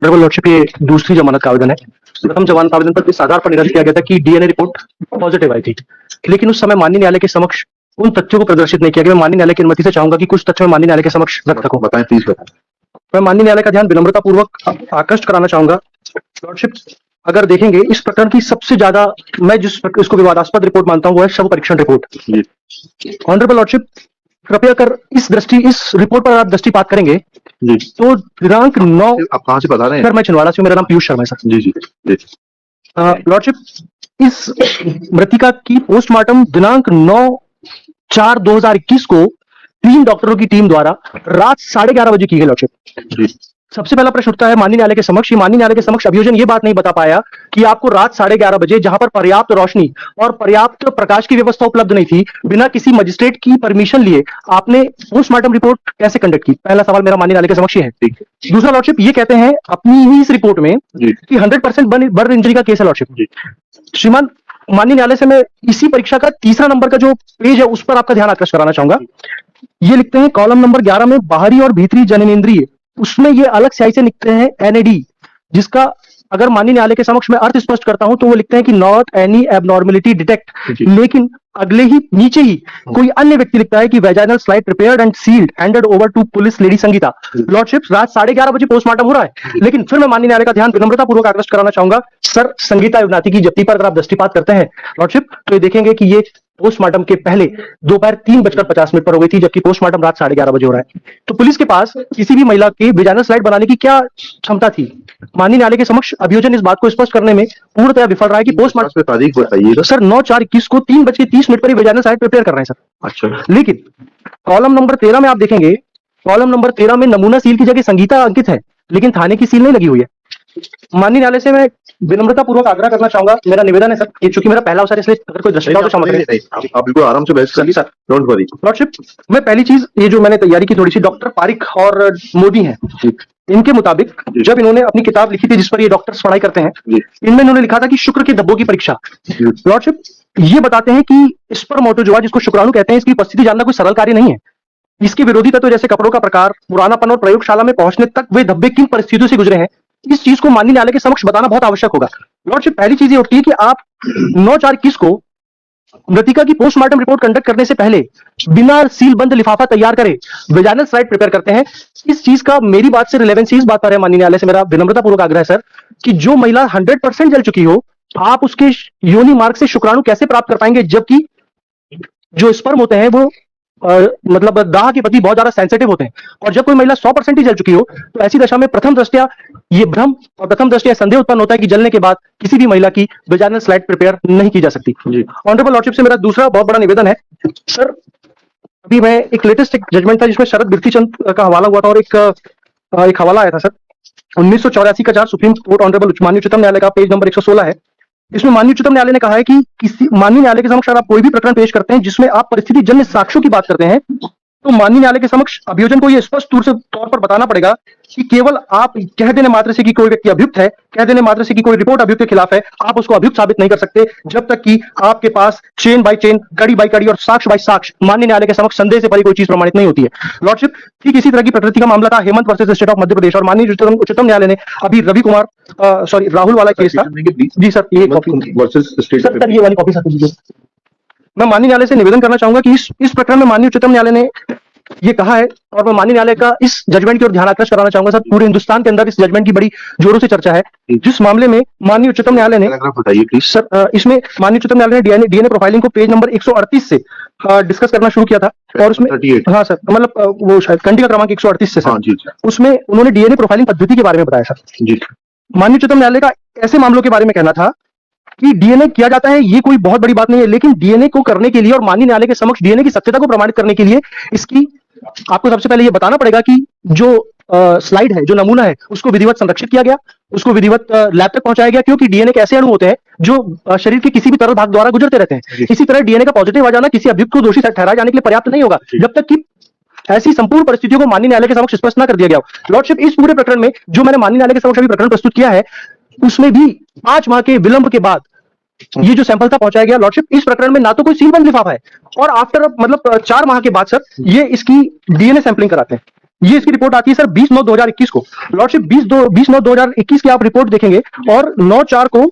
Double lordship ये दूसरी जमानत का आवेदन है। प्रथम जमानत आवेदन पर इस आधार पर निरस्त किया गया था कि डीएनए रिपोर्ट पॉजिटिव आई थी, लेकिन उस समय माननीय न्यायालय के समक्ष उन तथ्यों को प्रदर्शित नहीं किया गया। मैं माननीय न्यायालय की अनुमति से चाहूंगा कि कुछ तथ्य मैं माननीय न्यायालय के समक्ष रख सकूं। बताएं प्लीज बताएं। मैं माननीय न्यायालय का ध्यान विनम्रता पूर्वक आकृष्ट कराना चाहूंगा। लॉर्डशिप, अगर देखेंगे इस प्रकरण की सबसे ज्यादा मैं जिस इसको विवादास्पद रिपोर्ट मानता हूं वो है शव परीक्षण रिपोर्ट। ऑनरेबल लॉर्डशिप, कृपया कर इस रिपोर्ट पर आप दृष्टिपात करेंगे जी। तो दिनांक 9, आप कहां से बता रहे हैं? सर मैं छिंदवाड़ा से, मेरा नाम पीयूष शर्मा है सर। जी जी जी। लॉर्डशिप, इस मृतिका की पोस्टमार्टम दिनांक 9/4/2021 को 3 डॉक्टरों की टीम द्वारा रात 11:30 बजे की गई। लॉर्डशिप, सबसे पहला प्रश्न उठता है माननीय न्यायालय के समक्ष, माननीय न्यायालय के समक्ष अभियोजन ये बात नहीं बता पाया कि आपको रात 11:30 बजे, जहां पर पर्याप्त रोशनी और पर्याप्त प्रकाश की व्यवस्था उपलब्ध नहीं थी, बिना किसी मजिस्ट्रेट की परमिशन लिए आपने पोस्टमार्टम रिपोर्ट कैसे कंडक्ट की? पहला सवाल मेरा माननीय न्यायालय के समक्ष है। दूसरा लॉर्डशिप, ये कहते हैं अपनी ही इस रिपोर्ट में कि 100% बर्न इंजरी का केस है। लॉर्डशिप, श्रीमान माननीय न्यायालय से मैं इसी परीक्षा का तीसरा नंबर का जो पेज है उस पर आपका ध्यान आकर्षित कराना चाहूंगा। ये लिखते हैं कॉलम नंबर 11 में बाहरी और भीतरी जननेंद्रिय, उसमें ये अलग स्याही से लिखते हैं एनएडी, जिसका अगर माननीय न्यायालय के समक्ष मैं अर्थ स्पष्ट करता हूं तो वो लिखते हैं कि नॉट एनी एबनॉर्मेलिटी डिटेक्ट, लेकिन अगले ही नीचे ही कोई अन्य व्यक्ति लिखता है कि vaginal slide prepared and sealed handed over to police lady Sangeeta. Lordship, रात 11:30 बजे पोस्टमार्टम हो रहा है, लेकिन फिर मैं माननीय न्यायालय का ध्यान विनम्रता पूर्वक आकृष्ट कराना चाहूंगा। सर, संगीता युवनाथी की जप्ती पर अगर आप दृष्टिपात करते हैं लॉर्डशिप, तो ये देखेंगे कि ये पोस्टमार्टम के पहले दोपहर 3:50 पर हो गई थी, जबकि पोस्टमार्टम रात 11:30 बजे हो रहा है। तो पुलिस के पास किसी भी महिला के वेजाइनल स्लाइड बनाने की क्या क्षमता थी? माननीय न्यायालय के समक्ष अभियोजन इस बात को स्पष्ट करने में पूर्णतः विफल रहा है कि पोस्टमार्टम तारीख बताइएगा सर 9/4/21 को 3:30 पर ही वेजाइनल स्लाइड प्रिपेयर कर रहे हैं सर। अच्छा, लेकिन कॉलम नंबर 13 में आप देखेंगे, कॉलम नंबर 13 में नमूना सील की जगह संगीता अंकित है, लेकिन थाने की सील नहीं लगी हुई है। माननीय न्यायालय से मैं विनम्रता पूर्वक आग्रह करना चाहूंगा, मेरा निवेदन है सर, ये चूंकि मेरा पहला अवसर इसलिए अगर कोई दृष्टिकोण तो क्षमा करें। आप बिल्कुल आराम से बहस करिए सर, डोंट वरी। लॉर्डशिप, मैं पहली चीज ये जो मैंने तैयारी की थोड़ी सी, डॉक्टर पारिक और मोदी हैं, इनके मुताबिक जब इन्होंने अपनी किताब लिखी थी जिस पर ये डॉक्टर्स पढ़ाई करते हैं, इनमें इन्होंने लिखा था कि शुक्र के धब्बों की परीक्षा। लॉर्डशिप, ये बताते हैं कि स्पर्मोटोजोआ, जिसको शुक्राणु कहते हैं, इसकी उपस्थिति जानना कोई सरल कार्य नहीं है। इसके विरोधी तत्व जैसे कपड़ों का प्रकार, पुरानापन और प्रयोगशाला में पहुंचने तक वे धब्बे किन परिस्थितियों से गुजरे हैं, इस चीज को माननीय न्यायालय के समक्ष बताना बहुत आवश्यक होगा। लॉर्डशिप, पहली चीज ये उठती है कि आप 9/4/21 को मृतिका की पोस्टमार्टम रिपोर्ट कंडक्ट करने से पहले बिना सील बंद लिफाफा तैयार करे वेजाइनल स्लाइड प्रिपेयर करते हैं। इस चीज का मेरी बात से रिलेवेंसी इस बात पर है, माननीय न्यायालय से मेरा विनम्रता पूर्वक आग्रह है सर, कि जो महिला 100% जल चुकी हो, आप उसके योनि मार्ग से शुक्राणु कैसे प्राप्त कर पाएंगे, जबकि जो स्पर्म होते हैं वो मतलब दाह के प्रति बहुत ज्यादा सेंसिटिव होते हैं, और जब कोई महिला 100% ही जल चुकी हो तो ऐसी दशा में प्रथम दृष्टया ये भ्रम और प्रथम दृष्टया संदेह उत्पन्न होता है कि जलने के बाद किसी भी महिला की वेजाइनल स्लाइड प्रिपेयर नहीं की जा सकती। ऑनरेबल लॉर्डशिप से मेरा दूसरा बहुत बड़ा निवेदन है सर, अभी मैं एक लेटेस्ट जजमेंट था जिसमें शरद बिरती चंद का हवाला हुआ था, और एक हवाला आया था सर 1984 का, जहां सुप्रीम कोर्ट ऑनरेबल माननीय उच्चतम न्यायालय का पेज नंबर 116 है। इसमें माननीय उच्चतम न्यायालय ने कहा है कि किसी माननीय न्यायालय के समक्ष आप कोई भी प्रकरण पेश करते हैं जिसमें आप परिस्थिति जन्य साक्ष्यों की बात करते हैं, तो माननीय न्यायालय के समक्ष अभियोजन को यह स्पष्ट तौर पर बताना पड़ेगा कि केवल आप कह देने मात्र से कि कोई व्यक्ति अभियुक्त है, कह देने मात्र से कि कोई रिपोर्ट अभियुक्त के खिलाफ है, आप उसको अभियुक्त साबित नहीं कर सकते जब तक कि आपके पास चेन बाय चेन, कड़ी बाय कड़ी और साक्ष्य बाय साक्ष्य माननीय न्यायालय के समक्ष संदेह से परी कोई चीज प्रमाणित नहीं होती है। लॉर्डशिप, ठीक इसी तरह की प्रकृति का मामला था Hemant versus state of Madhya Pradesh, और माननीय उच्चतम न्यायालय ने अभी रवि कुमार राहुल वाला केस था। जी सर, ये ये वाली कॉपी सर दीजिए। मैं माननीय न्यायालय से निवेदन करना चाहूंगा कि इस प्रकरण में माननीय उच्चतम न्यायालय ने ये कहा है, और मैं माननीय न्यायालय का इस जजमेंट की ओर ध्यान आकर्षित कराना चाहूंगा सर। पूरे हिंदुस्तान के अंदर इस जजमेंट की बड़ी जोरों से चर्चा है, जिस मामले में माननीय उच्चतम न्यायालय ने सर इसमें माननीय उच्चतम न्यायालय ने डीएनए प्रोफाइलिंग को पेज नंबर 138 से डिस्कस करना शुरू किया था, और उसमें हाँ सर, मतलब वो शायद कंडिका क्रमांक 138 से सर, उसमें उन्होंने डीएनए प्रोफाइलिंग पद्धति के बारे में बताया सर। माननीय उच्चतम न्यायालय का ऐसे मामलों के बारे में कहना था कि डीएनए किया जाता है, ये कोई बहुत बड़ी बात नहीं है, लेकिन डीएनए को करने के लिए और माननीय न्यायालय के समक्ष डीएनए की सत्यता को प्रमाणित करने के लिए इसकी आपको सबसे पहले ये बताना पड़ेगा कि जो स्लाइड है, जो नमूना है, उसको विधिवत संरक्षित किया गया, उसको विधिवत लैब तक पहुंचाया गया, क्योंकि डीएनए के ऐसे अणु होते हैं जो शरीर के किसी भी तरल भाग द्वारा गुजरते रहते हैं। इसी तरह डीएनए का पॉजिटिव आ जाना किसी अभियुक्त को दोषी ठहराए जाने के लिए पर्याप्त नहीं होगा जब तक कि ऐसी संपूर्ण परिस्थितियों को माननीय न्यायालय के समक्ष स्पष्ट न कर दिया गया हो। लॉर्डशिप, इस पूरे प्रकरण में जो मैंने माननीय न्यायालय के समक्ष अभी प्रकरण प्रस्तुत किया है, उसमें भी 5 माह के विलंब के बाद ये जो सैंपल था पहुंचाया गया। लॉर्डशिप, इस प्रकरण में ना तो कोई सीलबंद लिफाफा है, और आफ्टर मतलब 4 माह के बाद सर ये इसकी डीएनए सैंपलिंग कराते हैं। ये इसकी रिपोर्ट आती है सर 20/9/2021 को। लॉर्डशिप 20/9/2021 की आप रिपोर्ट देखेंगे और 9/4 को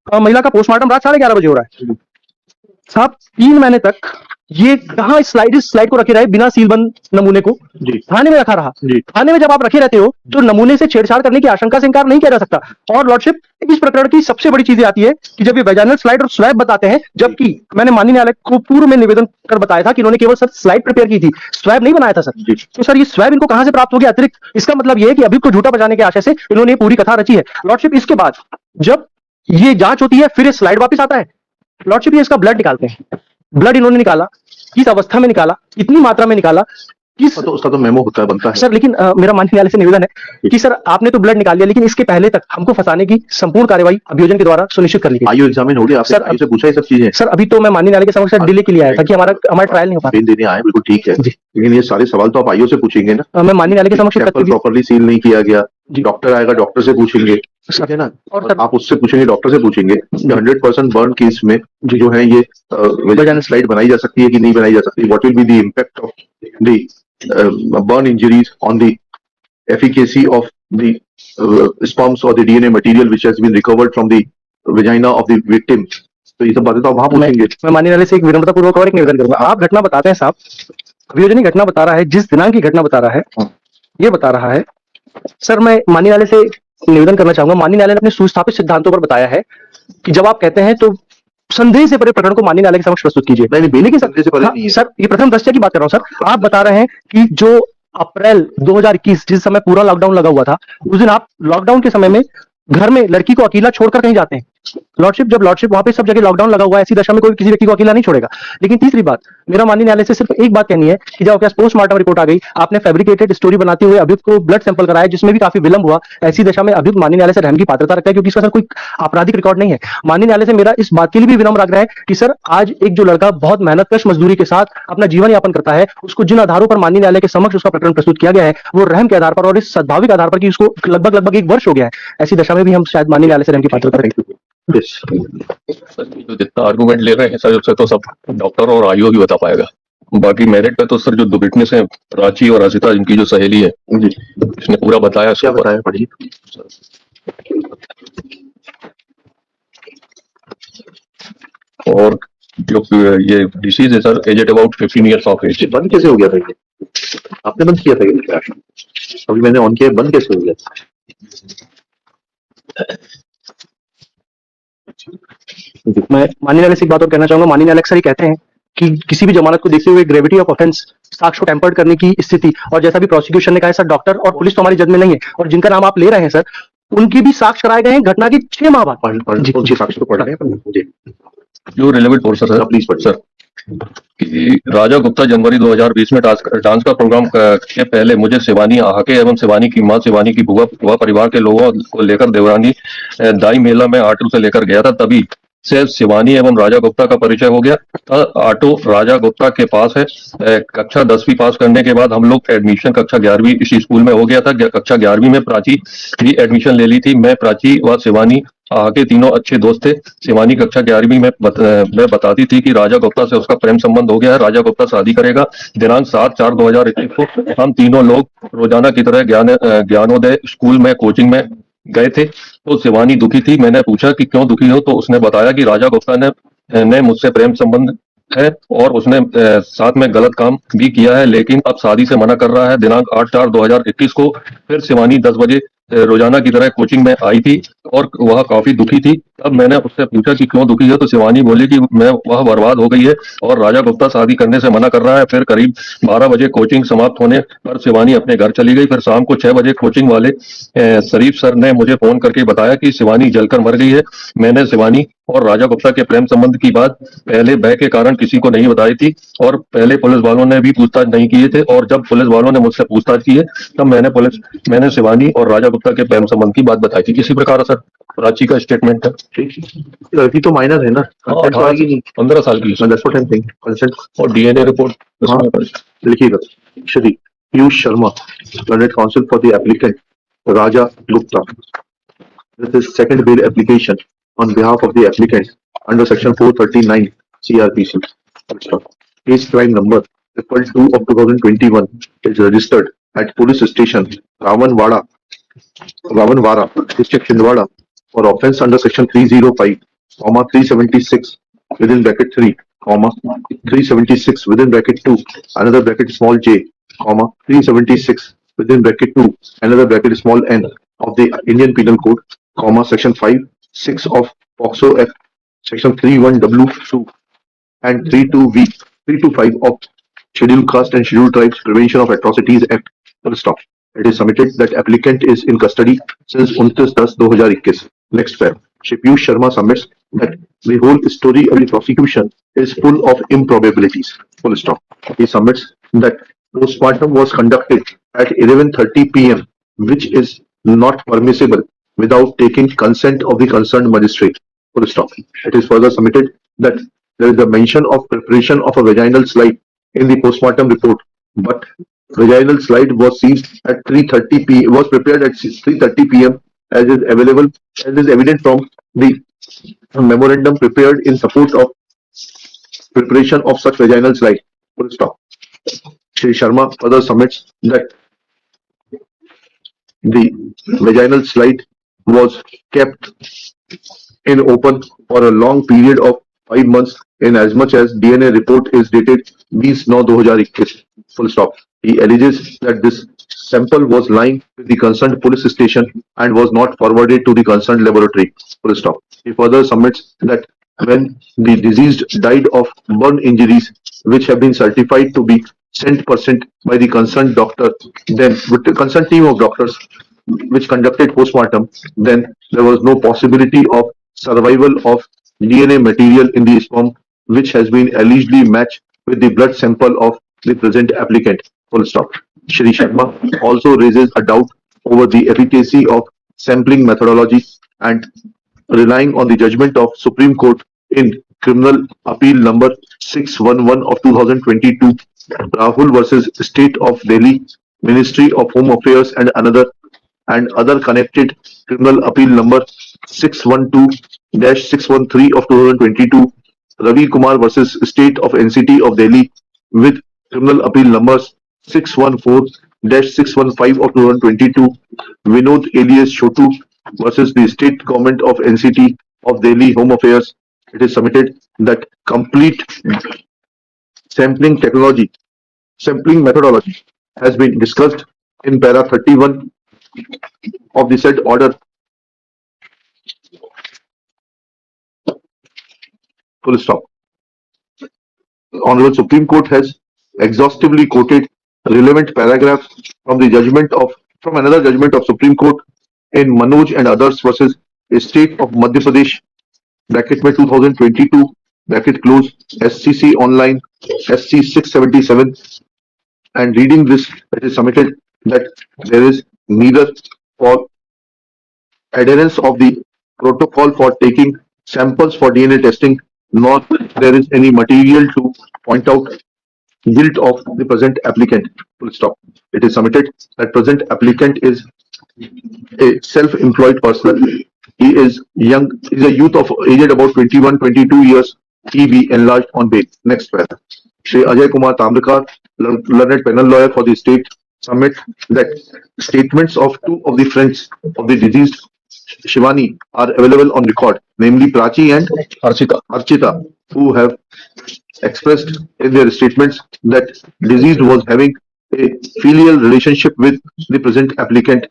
महिला का पोस्टमार्टम रात 11:30 बजे हो रहा है साहब। 3 महीने तक ये कहाँ इस स्लाइड को रखे रहे बिना सीलबंद नमूने को जी थाने में रखा रहा। जी थाने में जब आप रखे रहते हो तो नमूने से छेड़छाड़ करने की आशंका से इनकार नहीं किया जा सकता। और लॉर्डशिप इस प्रकरण की सबसे बड़ी चीज आती है कि जब ये वेजाइनल स्लाइड और स्वैब बताते हैं, जबकि मैंने माननीय न्यायालय को पूर्व में निवेदन कर बताया था कि इन्होंने केवल सर स्लाइड प्रिपेयर की थी, स्वैब नहीं बनाया था सर। जी तो सर ये स्वैब इनको कहां से प्राप्त हो गया अतिरिक्त? इसका मतलब ये है कि अभी को झूठा बचाने के आशय से इन्होंने ये पूरी कथा रची है। लॉर्डशिप इसके बाद जब ये जांच होती है फिर ये स्लाइड वापस आता है। लॉर्डशिप ये इसका ब्लड निकालते हैं। ब्लड इन्होंने निकाला, किस अवस्था में निकाला, कितनी मात्रा में निकाला, किस तो उसका तो मेमो होता है, बनता है सर। लेकिन मेरा माननीय न्यायालय से निवेदन है कि सर आपने तो ब्लड निकाल लिया, लेकिन इसके पहले तक हमको फंसाने की संपूर्ण कार्यवाही अभियोजन के द्वारा सुनिश्चित कर ली गई। आयु एग्जामिन हो गया आपसे? सर, आयु से पूछा ये सब चीजें? सर अभी तो मैं माननीय न्यायालय के समक्ष डिले के लिए आया था कि हमारा ट्रायल नहीं हो पाता। पेन देने आए, बिल्कुल ठीक है, जी। लेकिन ये सारे सवाल तो आप आयु से पूछेंगे ना। मैं माननीय न्यायालय के समक्ष प्रॉपर्ली सील नहीं किया गया, जी। डॉक्टर आएगा, डॉक्टर से पूछेंगे, ठीक है ना। और और सर आप उससे पूछेंगे, डॉक्टर से पूछेंगे 100% बर्न केस में जो है ये वेजाइनल स्लाइड बनाई जा सकती है कि नहीं बनाई जा सकती, what will be the impact of the burn injuries on the efficacy of the sperms or the DNA material which has been recovered from the vagina of the victim। तो ये सब बातें तो आप वहां पूछेंगे। मैं माननीय न्यायालय से एक विनम्रता पूर्वक और एक निवेदन करूंगा। आप घटना बताते हैं साहब, अभियोजन घटना बता रहा है, जिस दिनांक की घटना बता रहा है ये बता रहा है सर। मैं माननीय न्यायालय से निवेदन करना चाहूंगा, माननीय न्यायालय ने अपने सुस्थापित सिद्धांतों पर बताया है कि जब आप कहते हैं तो संदेह से परे प्रकरण को माननीय न्यायालय के समक्ष प्रस्तुत कीजिए। लेकिन सर ये प्रथम दृष्टया की बात कर रहा हूं सर। आप बता रहे हैं कि जो अप्रैल 2021 जिस समय पूरा लॉकडाउन लगा हुआ था, उस दिन आप लॉकडाउन के समय में घर में लड़की को अकेला छोड़कर कहीं जाते हैं। लॉर्डशिप जब लॉर्डशिप वहां पे सब जगह लॉकडाउन लगा हुआ है, ऐसी दशा में कोई किसी व्यक्ति को अकेला नहीं छोड़ेगा। लेकिन तीसरी बात मेरा माननीय न्यायालय से सिर्फ एक बात कहनी है कि जब आपके पास पोस्टमार्टम रिपोर्ट आ गई, आपने फैब्रिकेटेड स्टोरी बनाते हुए अभियुक्त को ब्लड सैंपल कराया जिसमें भी काफी विलंब हुआ, ऐसी दशा में अभियुक्त माननीय न्यायालय से रहम की पात्रता रखता है क्योंकि इसका सर कोई आपराधिक रिकॉर्ड नहीं है। माननीय न्यायालय से मेरा इस बात के लिए भी विनम्र आग्रह है कि सर आज एक जो लड़का बहुत मेहनतकश मजदूरी के साथ अपना जीवन यापन करता है, उसको जिन आधारों पर माननीय न्यायालय के समक्ष उसका प्रकरण प्रस्तुत किया गया है वो रहम के आधार पर और इस सद्भाविक आधार पर कि उसको लगभग 1 वर्ष हो गया है, ऐसी दशा में भी हम शायद माननीय न्यायालय से रहम की पात्रता रखें। सर जो जितना आर्गूमेंट ले रहे हैं सर उससे तो सब डॉक्टर और आईओ भी बता पाएगा। बाकी मेरिट पे तो सर जो दो विटनेस है प्राची और असिता, इनकी जो सहेली है जी इसने पूरा बताया। क्या बताया, पढ़िए। और जो ये डिसीज है sir, age at about 15 years of age. बंद कैसे हो गया था ये? आपने बंद किया था ये? अभी मैंने ऑन किया, बंद कैसे हो गया? मैं माननीय न्यायालय से एक बात और कहना चाहूंगा। माननीय न्यायालय सर ये कहते हैं कि किसी भी जमानत को देखते हुए ग्रेविटी ऑफ ऑफेंस, साक्ष्य को टेम्पर्ड करने की स्थिति, और जैसा भी प्रोसिक्यूशन ने कहा है सर, डॉक्टर और पुलिस तो हमारी जज में नहीं है, और जिनका नाम आप ले रहे हैं सर उनकी भी साक्ष्य कराए गए हैं घटना के 6 माह बाद। उनकी साक्ष्य तो पढ़ रहे हैं मुझे, जो रिलेवेंट पोर्शन है प्लीज पढ़िए सर कि राजा गुप्ता जनवरी 2020 में डांस का प्रोग्राम के पहले मुझे शिवानी आहाके एवं शिवानी की मां शिवानी की बुआ परिवार के लोगों को लेकर देवरानी दाई मेला में ऑटो से लेकर गया था। तभी से शिवानी एवं राजा गुप्ता का परिचय हो गया। ऑटो राजा गुप्ता के पास है। कक्षा 10वीं पास करने के बाद हम लोग एडमिशन कक्षा 11वीं इसी स्कूल में हो गया था। कक्षा 11वीं में प्राची भी एडमिशन ले ली थी। मैं, प्राची व शिवानी आगे तीनों अच्छे दोस्त थे। शिवानी कक्षा 11वीं में बताती थी कि राजा गुप्ता से उसका प्रेम संबंध हो गया है, राजा गुप्ता शादी करेगा। दिनांक 7/4/2021 को हम तीनों लोग रोजाना की तरह ज्ञानोदय स्कूल में कोचिंग में गए थे। तो शिवानी दुखी थी। मैंने पूछा कि क्यों दुखी हो, तो उसने बताया कि राजा गुप्ता ने मुझसे प्रेम संबंध है और उसने साथ में गलत काम भी किया है, लेकिन अब शादी से मना कर रहा है। दिनांक 8/4/2021 को फिर शिवानी 10 बजे रोजाना की तरह कोचिंग में आई थी और वह काफी दुखी थी। तब मैंने उससे पूछा कि क्यों दुखी है, तो शिवानी बोली कि वह बर्बाद हो गई है और राजा गुप्ता शादी करने से मना कर रहा है। फिर करीब 12 बजे कोचिंग समाप्त होने पर शिवानी अपने घर चली गई। फिर शाम को 6 बजे कोचिंग वाले शरीफ सर ने मुझे फोन करके बताया कि शिवानी जलकर मर गई है। मैंने शिवानी और राजा गुप्ता के प्रेम संबंध की बात पहले भय के कारण किसी को नहीं बताई थी और पहले पुलिस वालों ने भी पूछताछ नहीं किए थे, और जब पुलिस वालों ने मुझसे पूछताछ की है तब मैंने शिवानी और राजा गुप्ता के प्रेम संबंध की बात बताई थी। इसी प्रकार सर प्राची का स्टेटमेंट है। लड़की तो माइनर है ना, 15 साल की कंसेंट और डीएनए रिपोर्ट लिखिएगा। Shri Piyush Sharma, learned council for the applicant Raja Gupta, this is second bail application on behalf of the applicant under section 439 CRPC. Case crime number 2 of 2021 is registered at police station Ravanwara, district Chhindwara, for offence under section 305, 376 within bracket 3, 376 within bracket 2, another bracket small j, 376 within bracket 2, another bracket small n of the Indian Penal Code, section 5, 6 of POXO Act, section 31W2 and 32V, 325 of Scheduled Caste and Scheduled Tribes Prevention of Atrocities Act. Full stop. It is submitted that applicant is in custody since 29/10/2021. Next pair. Shri Piyush Sharma submits that the whole story of the prosecution is full of improbabilities. Full stop. He submits that postmortem was conducted at 11:30 p.m., which is not permissible without taking consent of the concerned magistrate. Full stop. It is further submitted that there is a mention of preparation of a vaginal slide in the postmortem report, but vaginal slide was seized at 3:30 p.m. was prepared at 3:30 p.m. as is evident from the memorandum prepared in support of preparation of such vaginal slide. Full stop. Shri Sharma further submits that the vaginal slide was kept in open for a long period of 5 months in as much as DNA report is dated 20/9/2021. Full stop. He alleges that this sample was lying with the concerned police station and was not forwarded to the concerned laboratory. Full stop. He further submits that when the deceased died of burn injuries which have been certified to be 100% by the concerned doctor, then with the concerned team of doctors which conducted postmortem, then there was no possibility of survival of DNA material in the sperm which has been allegedly matched with the blood sample of the present applicant. Full stop. Shri Sharma also raises a doubt over the efficacy of sampling methodology and relying on the judgment of Supreme Court in Criminal Appeal number 611 of 2022, Rahul versus State of Delhi, Ministry of Home Affairs and other connected Criminal Appeal number 612-613 of 2022, Ravi Kumar versus State of NCT of Delhi with Criminal Appeal numbers 614-615 of 2022, Vinod alias Chotu versus the State Government of NCT of Delhi Home Affairs. It is submitted that complete sampling methodology has been discussed in para 31 of the said order. Full stop. Honorable Supreme Court has exhaustively quoted relevant paragraphs from another judgment of Supreme Court in Manoj and others versus State of Madhya Pradesh, bracket में 2022, bracket close, SCC online, SC 677, and reading this, it is submitted that there is neither for adherence of the protocol for taking samples for DNA testing, nor there is any material to point out guilt of the present applicant. Full stop. It is submitted that present applicant is a self-employed person. He is young, he is a youth of aged about 21-22 years. He be enlarged on bail. Next paragraph. Shri Ajay Kumar Tamrakar, learned penal lawyer for the state, submit that statements of two of the friends of the deceased Shivani are available on record, namely Prachi and Archita, who have expressed in their statements that deceased was having a filial relationship with the present applicant,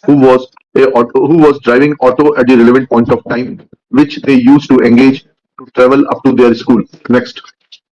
who was driving auto at the relevant point of time, which they used to engage to travel up to their school. Next.